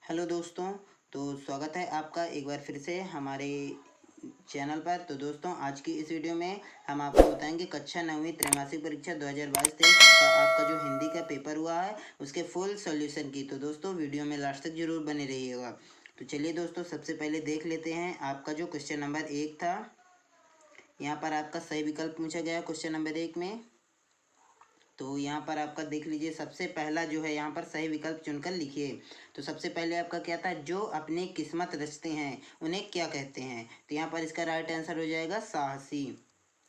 Hello दोस्तों। तो स्वागत है आपका एक बार फिर से हमारे चैनल पर। तो दोस्तों, आज की इस वीडियो में हम आपको बताएंगे कक्षा 9वीं त्रैमासिक परीक्षा 2022-23 का आपका जो हिंदी का पेपर हुआ है उसके फुल सॉल्यूशन की। तो दोस्तों, वीडियो में लास्ट तक जरूर बने रहिएगा। तो चलिए दोस्तों, सबसे पहले देख लेते हैं आपका जो क्वेश्चन नंबर 1 था। यहाँ पर आपका सही विकल्प पूछा गया क्वेश्चन नंबर 1 में। तो यहाँ पर आपका देख लीजिए, सबसे पहला जो है यहाँ पर सही विकल्प चुनकर लिखिए। तो सबसे पहले आपका क्या था, जो अपनी किस्मत रचते हैं उन्हें क्या कहते हैं। तो यहाँ पर इसका राइट आंसर हो जाएगा साहसी।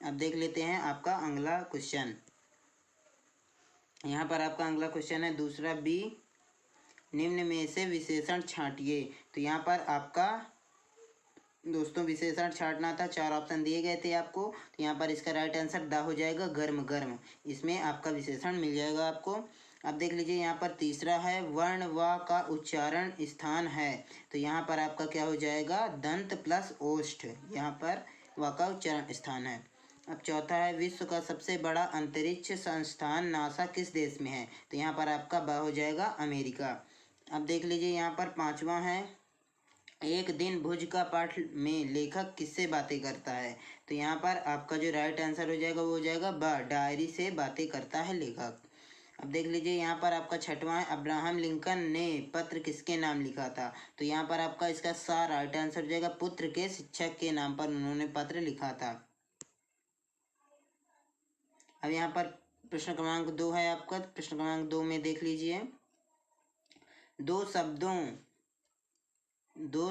अब देख लेते हैं आपका अगला क्वेश्चन। यहाँ पर आपका अगला क्वेश्चन है दूसरा बी, निम्न में से विशेषण छांटिए। तो यहाँ पर आपका दोस्तों विशेषण छांटना था, 4 ऑप्शन दिए गए थे आपको। तो यहाँ पर इसका राइट आंसर द हो जाएगा, गर्म गर्म। इसमें आपका विशेषण मिल जाएगा आपको। अब देख लीजिए, यहाँ पर तीसरा है वर्ण व का उच्चारण स्थान है। तो यहाँ पर आपका क्या हो जाएगा, दंत प्लस ओष्ठ, यहाँ पर व का उच्चारण स्थान है। अब चौथा है विश्व का सबसे बड़ा अंतरिक्ष संस्थान नासा किस देश में है। तो यहाँ पर आपका ब हो जाएगा, अमेरिका। अब देख लीजिए, यहाँ पर पांचवा है एक दिन भुज का पाठ में लेखक किससे बातें करता है। तो यहाँ पर आपका जो राइट आंसर हो जाएगा वो हो जाएगा ब, डायरी से बातें करता है लेखक। अब देख लीजिए, यहाँ पर आपका छठवां है अब्राहम लिंकन ने पत्र किसके नाम लिखा था। तो यहाँ पर आपका इसका सा राइट आंसर हो जाएगा, पुत्र के शिक्षक के नाम पर उन्होंने पत्र लिखा था। अब यहाँ पर प्रश्न क्रमांक 2 है आपका। प्रश्न क्रमांक 2 में देख लीजिए, दो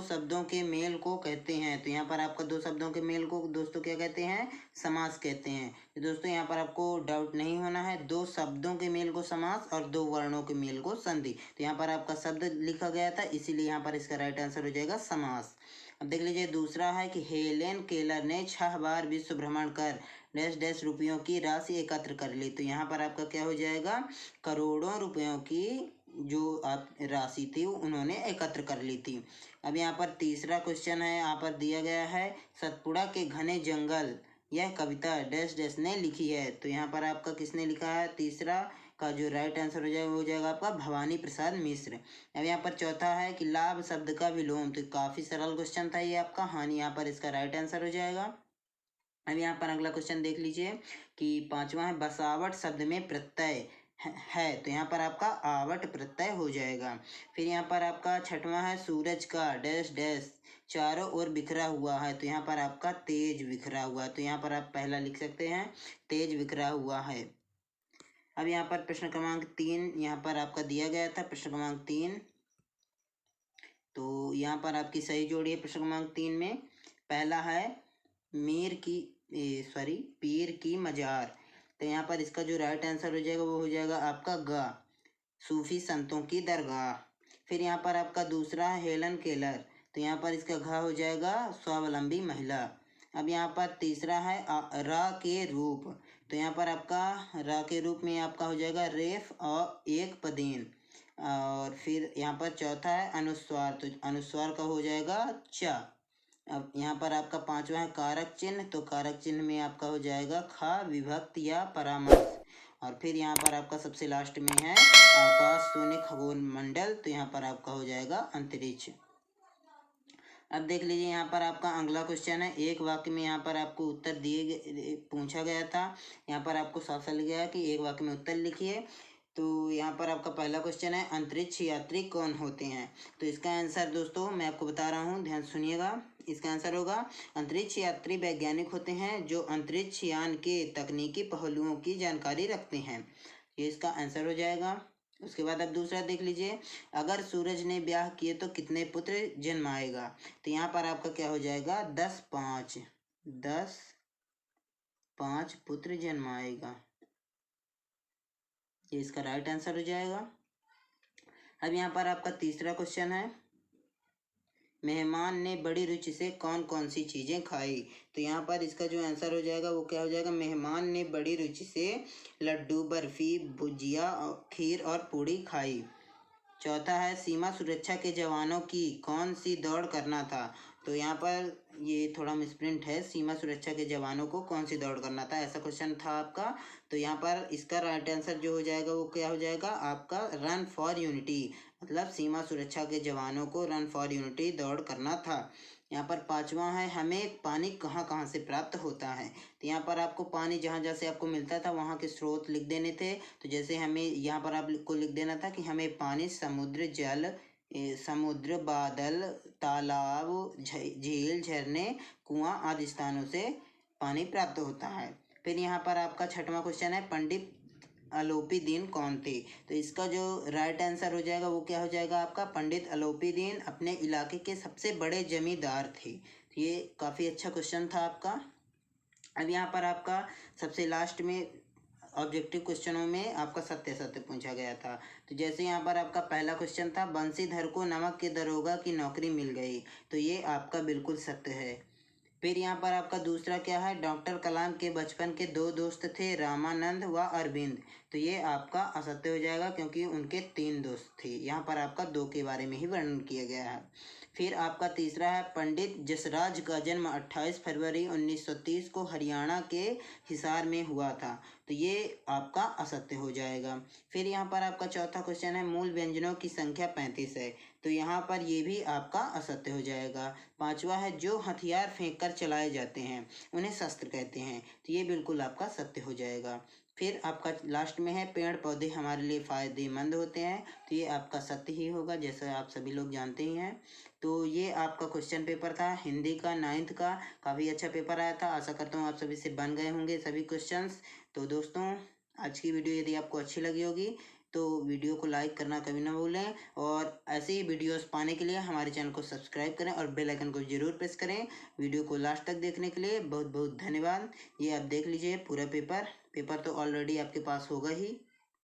शब्दों के मेल को कहते हैं। तो यहाँ पर आपका दो शब्दों के मेल को दोस्तों क्या कहते हैं, समास कहते हैं। तो दोस्तों यहाँ पर आपको डाउट नहीं होना है, दो शब्दों के मेल को समास और दो वर्णों के मेल को संधि। तो यहाँ पर आपका शब्द लिखा गया था, इसीलिए यहाँ पर इसका राइट आंसर हो जाएगा समास। अब देख लीजिए, दूसरा है कि हेलेन केलर ने 6 बार विश्व भ्रमण कर डैश डैश रुपयों की राशि एकत्र कर ली। तो यहाँ पर आपका क्या हो जाएगा, करोड़ों रुपयों की जो आप राशि थी उन्होंने एकत्र कर ली थी। अब यहाँ पर तीसरा क्वेश्चन है, यहाँ पर दिया गया है सतपुड़ा के घने जंगल यह कविता डैश डैश ने लिखी है। तो यहाँ पर आपका किसने लिखा है, तीसरा का जो राइट आंसर हो जाएगा वो हो जाएगा आपका भवानी प्रसाद मिश्र। अब यहाँ पर चौथा है कि लाभ शब्द का विलोम। तो काफी सरल क्वेश्चन था ये आपका, हानि, यहाँ पर इसका राइट आंसर हो जाएगा। अब यहाँ पर अगला क्वेश्चन देख लीजिए कि पांचवा है बसावट शब्द में प्रत्यय है। तो यहाँ पर आपका आवट प्रत्यय हो जाएगा। फिर यहाँ पर आपका छठवां है सूरज का डैश डैश चारों ओर बिखरा हुआ है। तो यहाँ पर आपका तेज बिखरा हुआ है। तो यहाँ पर आप पहला लिख सकते हैं, तेज बिखरा हुआ है। अब यहाँ पर प्रश्न क्रमांक 3 यहाँ पर आपका दिया गया था, प्रश्न क्रमांक 3। तो यहाँ पर आपकी सही जोड़ी है प्रश्न क्रमांक 3 में। पहला है पीर की मजार। तो यहाँ पर इसका जो राइट आंसर हो जाएगा वो हो जाएगा आपका ग, सूफी संतों की दरगाह। फिर यहाँ पर आपका दूसरा है हेलन केलर। तो यहाँ पर इसका घ हो जाएगा स्वावलंबी महिला। अब यहाँ पर तीसरा है रा के रूप। तो यहाँ पर आपका रा के रूप में आपका हो जाएगा रेफ और एक पदेन। और फिर यहाँ पर चौथा है अनुस्वार। तो अनुस्वार का हो जाएगा चा। अब यहाँ पर आपका पांचवा है कारक चिन्ह। तो कारक चिन्ह में आपका हो जाएगा खा, विभक्ति या परामर्श। और फिर यहाँ पर आपका सबसे लास्ट में है आकाश शून्य खगोल मंडल। तो यहाँ पर आपका हो जाएगा अंतरिक्ष। अब देख लीजिए, यहाँ पर आपका अगला क्वेश्चन है, एक वाक्य में यहाँ पर आपको उत्तर पूछा गया था। यहाँ पर आपको साफ साफ लिखा गया कि एक वाक्य में उत्तर लिखिए। तो यहाँ पर आपका पहला क्वेश्चन है अंतरिक्ष यात्री कौन होते हैं। तो इसका आंसर दोस्तों मैं आपको बता रहा हूँ, ध्यान सुनिएगा। इसका आंसर होगा अंतरिक्ष यात्री वैज्ञानिक होते हैं जो अंतरिक्ष यान के तकनीकी पहलुओं की जानकारी रखते हैं। ये इसका आंसर हो जाएगा। उसके बाद अब दूसरा देख लीजिए, अगर सूरज ने ब्याह किए तो कितने पुत्र जन्माएगा। तो यहाँ पर आपका क्या हो जाएगा 10 5 पुत्र जन्माएगा। ये इसका राइट आंसर हो जाएगा। अब यहाँ पर आपका तीसरा क्वेश्चन है, मेहमान ने बड़ी रुचि से कौन कौन सी चीजें खाई। तो यहाँ पर इसका जो आंसर हो जाएगा वो क्या हो जाएगा, मेहमान ने बड़ी रुचि से लड्डू, बर्फी, भुजिया, खीर और पूड़ी खाई। चौथा है सीमा सुरक्षा के जवानों की कौन सी दौड़ करना था। तो यहाँ पर ये थोड़ा मिसप्रिंट है, सीमा सुरक्षा के जवानों को कौन सी दौड़ करना था, ऐसा क्वेश्चन था आपका। तो यहाँ पर इसका राइट आंसर जो हो जाएगा वो क्या हो जाएगा आपका, रन फॉर यूनिटी, मतलब सीमा सुरक्षा के जवानों को रन फॉर यूनिटी दौड़ करना था। यहाँ पर पांचवा है, हमें पानी कहाँ कहाँ से प्राप्त होता है। तो यहाँ पर आपको पानी जहाँ जहाँ से आपको मिलता था वहाँ के स्रोत लिख देने थे। तो जैसे हमें यहाँ पर आपको लिख देना था कि हमें पानी समुद्र जल, समुद्र, बादल, तालाब, झील, झरने, कुआं आदि स्थानों से पानी प्राप्त होता है। फिर यहाँ पर आपका छठवां क्वेश्चन है, पंडित अलोपीदीन कौन थे। तो इसका जो राइट आंसर हो जाएगा वो क्या हो जाएगा आपका, पंडित अलोपीदीन अपने इलाके के सबसे बड़े जमींदार थे। तो ये काफ़ी अच्छा क्वेश्चन था आपका। अब यहाँ पर आपका सबसे लास्ट में ऑब्जेक्टिव क्वेश्चनों में आपका सत्य सत्य पूछा गया था। तो जैसे यहाँ पर आपका पहला क्वेश्चन था, बंशीधर को नमक के दरोगा की नौकरी मिल गई। तो ये आपका बिल्कुल सत्य है। फिर यहाँ पर आपका दूसरा क्या है, डॉक्टर कलाम के बचपन के दो दोस्त थे, रामानंद व अरविंद। तो ये आपका असत्य हो जाएगा क्योंकि उनके 3 दोस्त थे। यहाँ पर आपका 2 के बारे में ही वर्णन किया गया है। फिर आपका तीसरा है, पंडित जसराज का जन्म 28 फरवरी 1930 को हरियाणा के हिसार में हुआ था। तो ये आपका असत्य हो जाएगा। फिर यहाँ पर आपका चौथा क्वेश्चन है, मूल व्यंजनों की संख्या 35 है। तो यहाँ पर ये भी आपका असत्य हो जाएगा। पांचवा है, जो हथियार फेंक कर चलाए जाते हैं उन्हें शस्त्र कहते हैं। तो ये बिल्कुल आपका सत्य हो जाएगा। फिर आपका लास्ट में है, पेड़ पौधे हमारे लिए फ़ायदेमंद होते हैं। तो ये आपका सत्य ही होगा, जैसा आप सभी लोग जानते ही हैं। तो ये आपका क्वेश्चन पेपर था हिंदी का 9th का। काफ़ी अच्छा पेपर आया था। आशा करता हूँ आप सभी से बन गए होंगे सभी क्वेश्चंस। तो दोस्तों, आज की वीडियो यदि आपको अच्छी लगी होगी तो वीडियो को लाइक करना कभी ना भूलें, और ऐसे ही वीडियोस पाने के लिए हमारे चैनल को सब्सक्राइब करें और बेल आइकन को ज़रूर प्रेस करें। वीडियो को लास्ट तक देखने के लिए बहुत बहुत धन्यवाद। ये आप देख लीजिए पूरा पेपर तो ऑलरेडी आपके पास होगा ही।